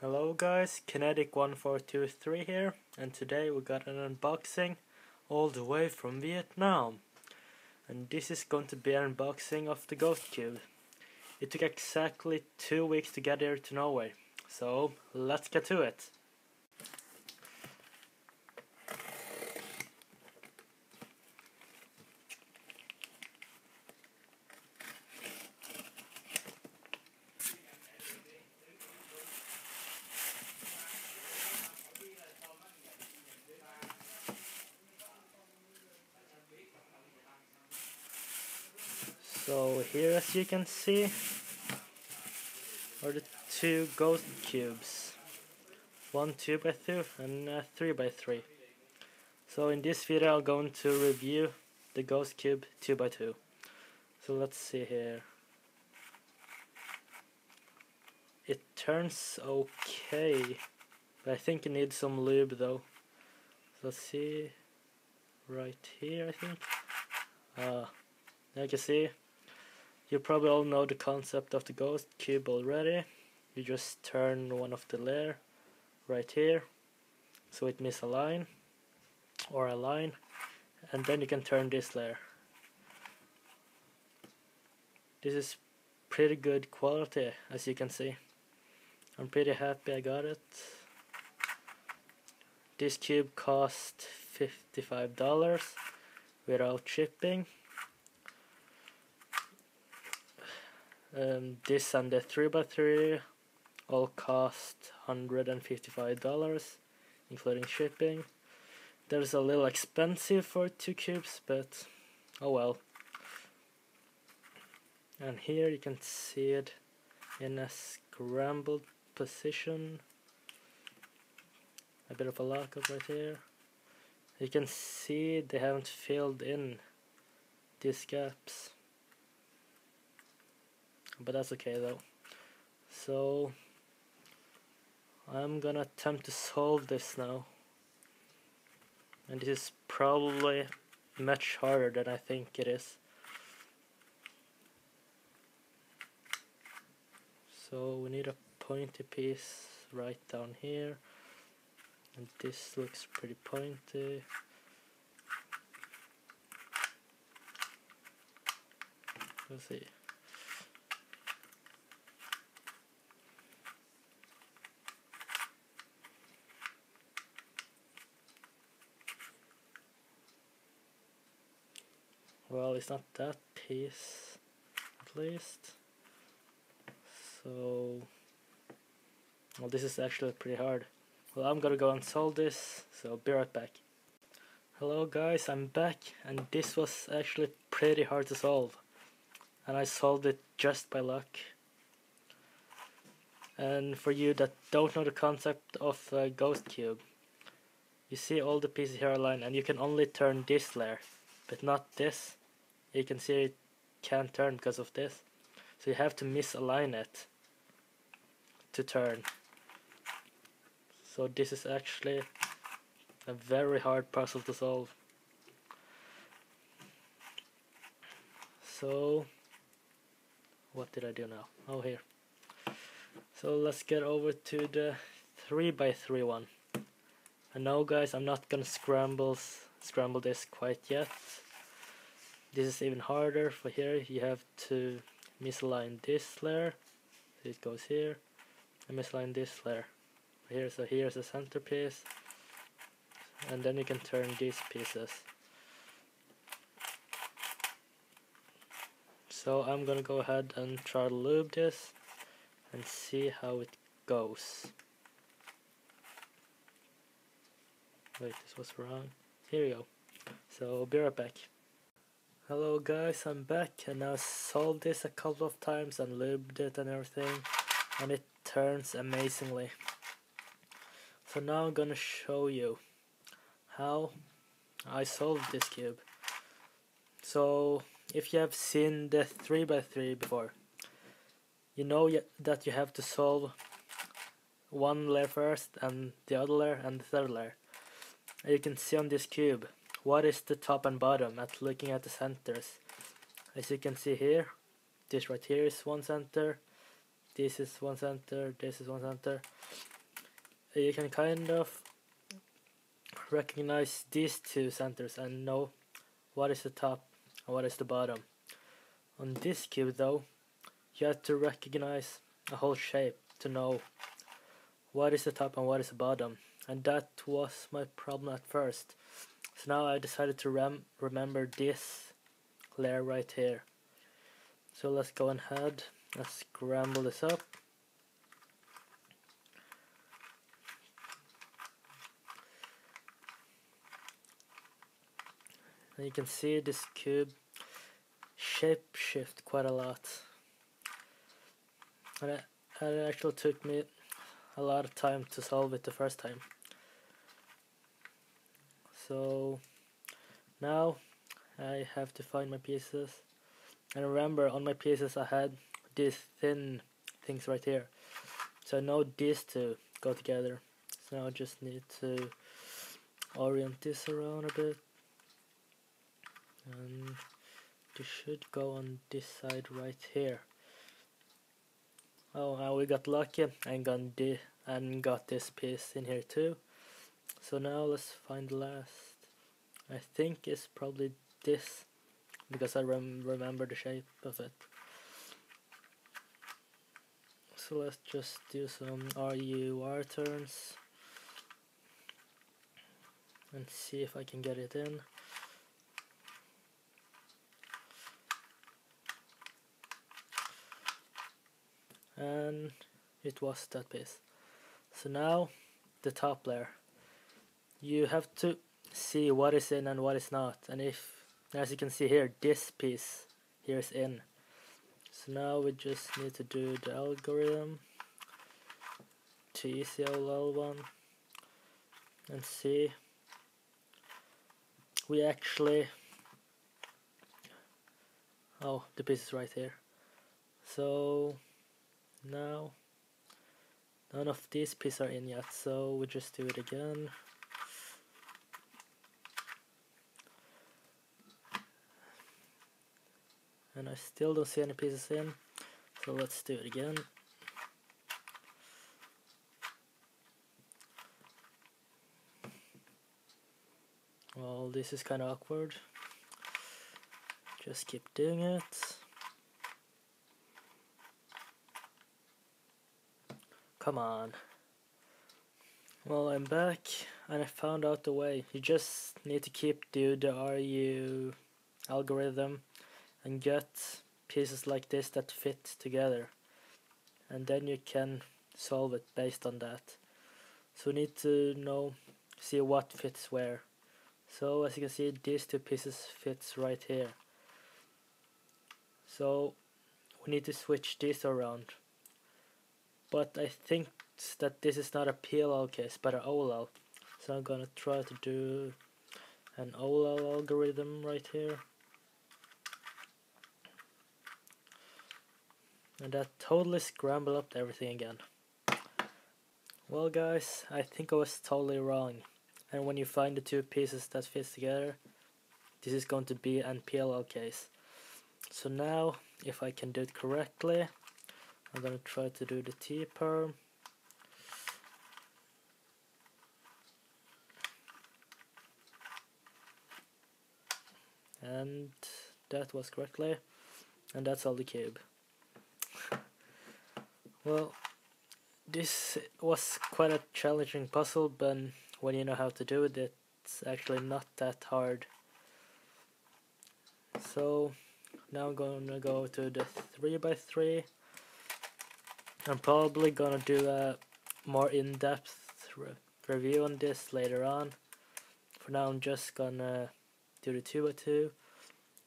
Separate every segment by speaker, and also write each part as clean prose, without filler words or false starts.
Speaker 1: Hello guys, Kinetic1423 here, and today we got an unboxing all the way from Vietnam. And this is going to be an unboxing of the Ghost Cube. It took exactly 2 weeks to get here to Norway, so let's get to it. So here, as you can see, are the two Ghost Cubes. One 2x2 and a 3x3. So in this video I'm going to review the Ghost Cube 2x2. So let's see here. It turns okay, but I think it needs some lube though. So let's see, right here I think. Like you see, you probably all know the concept of the Ghost Cube already. You just turn one of the layer right here, so it misalign or align, and then you can turn this layer. This is pretty good quality, as you can see. I'm pretty happy I got it. This cube cost $55 without shipping. This and the 3x3 all cost $155 including shipping. There's a little expensive for 2 cubes, but oh well. And here you can see it in a scrambled position. A bit of a lockup right here. You can see they haven't filled in these gaps, but that's okay though. So I'm gonna attempt to solve this now, and this is probably much harder than I think it is. So we need a pointy piece right down here, and this looks pretty pointy. Let's see. Well, it's not that piece, at least. So, well, this is actually pretty hard. Well, I'm gonna go and solve this, so be right back. Hello guys, I'm back, and this was actually pretty hard to solve. And I solved it just by luck. And for you that don't know the concept of a Ghost Cube, you see all the pieces here aligned, and you can only turn this layer, but not this. You can see it can't turn because of this. So you have to misalign it to turn. So this is actually a very hard puzzle to solve. So what did I do now? Oh, here. So let's get over to the 3x3 one. And now guys, I'm not gonna scramble this quite yet. This is even harder. For here you have to misalign this layer, so it goes here, and misalign this layer here. So here's the centerpiece, and then you can turn these pieces. So I'm gonna go ahead and try to lube this and see how it goes. Wait, this was wrong. Here we go. So be right back. Hello guys, I'm back, and I solved this a couple of times and lubed it and everything, and it turns amazingly. So now I'm gonna show you how I solved this cube. So if you have seen the 3x3 before, you know that you have to solve one layer first and the other layer and the third layer. And you can see on this cube what is the top and bottom at looking at the centers. As you can see here, this right here is one center, this is one center, this is one center, you can kind of recognize these two centers and know what is the top and what is the bottom. On this cube though, you have to recognize a whole shape to know what is the top and what is the bottom, and that was my problem at first. So now I decided to remember this layer right here. So let's go ahead and scramble this up. And you can see this cube shape shift quite a lot. And it actually took me a lot of time to solve it the first time. So now I have to find my pieces. And remember, on my pieces I had these thin things right here. So I know these two go together. So now I just need to orient this around a bit. And this should go on this side right here. Oh, and we got lucky and got this piece in here too. So now let's find the last. I think it's probably this, because I remember the shape of it. So let's just do some RUR turns and see if I can get it in. And it was that piece. So now the top layer, you have to see what is in and what is not, and if, as you can see here, this piece here is in. So now we just need to do the algorithm to ECOL1 and see. We actually, oh, the piece is right here. So now none of these pieces are in yet, so we just do it again. And I still don't see any pieces in, so let's do it again. Well, this is kind of awkward. Just keep doing it. Come on. Well, I'm back and I found out the way. You just need to keep do the RU algorithm and get pieces like this that fit together, and then you can solve it based on that. So we need to see what fits where. So as you can see, these two pieces fits right here. So we need to switch these around. But I think that this is not a PLL case, but an OLL. So I'm gonna try to do an OLL algorithm right here. And that totally scrambled up everything again. Well guys, I think I was totally wrong. And when you find the two pieces that fit together, this is going to be an PLL case. So now, if I can do it correctly, I'm gonna try to do the T-perm. And that was correctly. And that's all the cube. Well, this was quite a challenging puzzle, but when you know how to do it, it's actually not that hard. So now I'm gonna go to the 3x3. I'm probably gonna do a more in-depth review on this later on. For now I'm just gonna do the 2x2.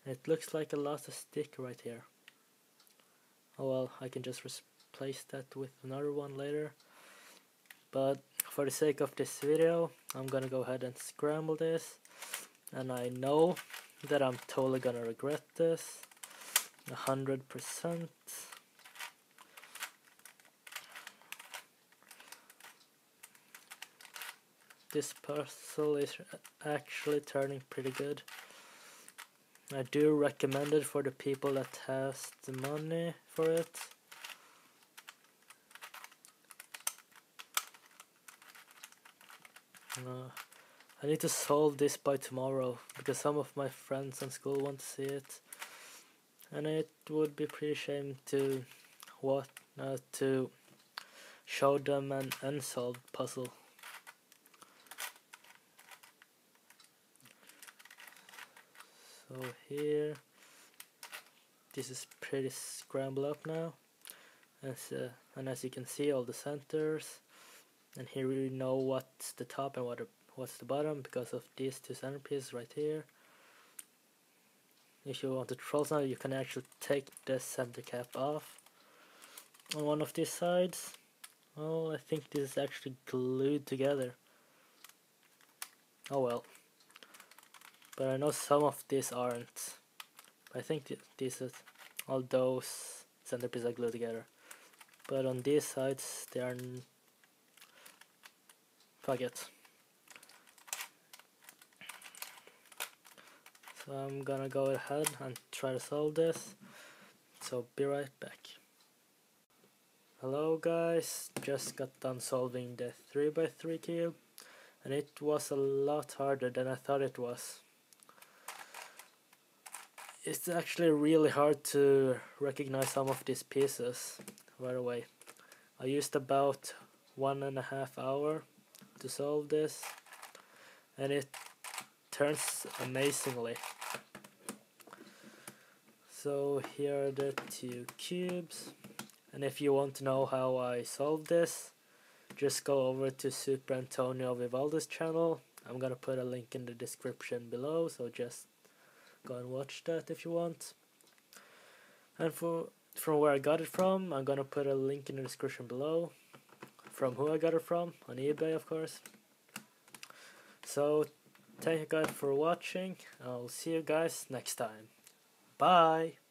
Speaker 1: And it looks like a lot of stick right here. Oh well, I can just replace that with another one later. But for the sake of this video, I'm gonna go ahead and scramble this. And I know that I'm totally gonna regret this 100%. This puzzle is actually turning pretty good. I do recommend it for the people that has the money for it. I need to solve this by tomorrow because some of my friends in school want to see it, and it would be pretty shame to to show them an unsolved puzzle. So here, this is pretty scrambled up now, and as you can see, all the centers, and here we know what's the top and what's the bottom because of these two centerpieces right here. If you want to troll something, you can actually take the center cap off on one of these sides. Oh, I think this is actually glued together. Oh well. But I know some of these aren't. I think these is all those centerpieces are glued together. But on these sides, they are. Fuck it. So I'm gonna go ahead and try to solve this. So be right back. Hello guys, just got done solving the 3x3 cube, and it was a lot harder than I thought it was. It's actually really hard to recognize some of these pieces right away. I used about 1.5 hours to solve this, and it turns amazingly. So here are the two cubes, and if you want to know how I solved this, just go over to Super Antonio Vivaldi's channel. I'm gonna put a link in the description below, so just go and watch that if you want. And from where I got it from, I'm gonna put a link in the description below. From who I got it from, on eBay of course. So thank you guys for watching. I'll see you guys next time. Bye!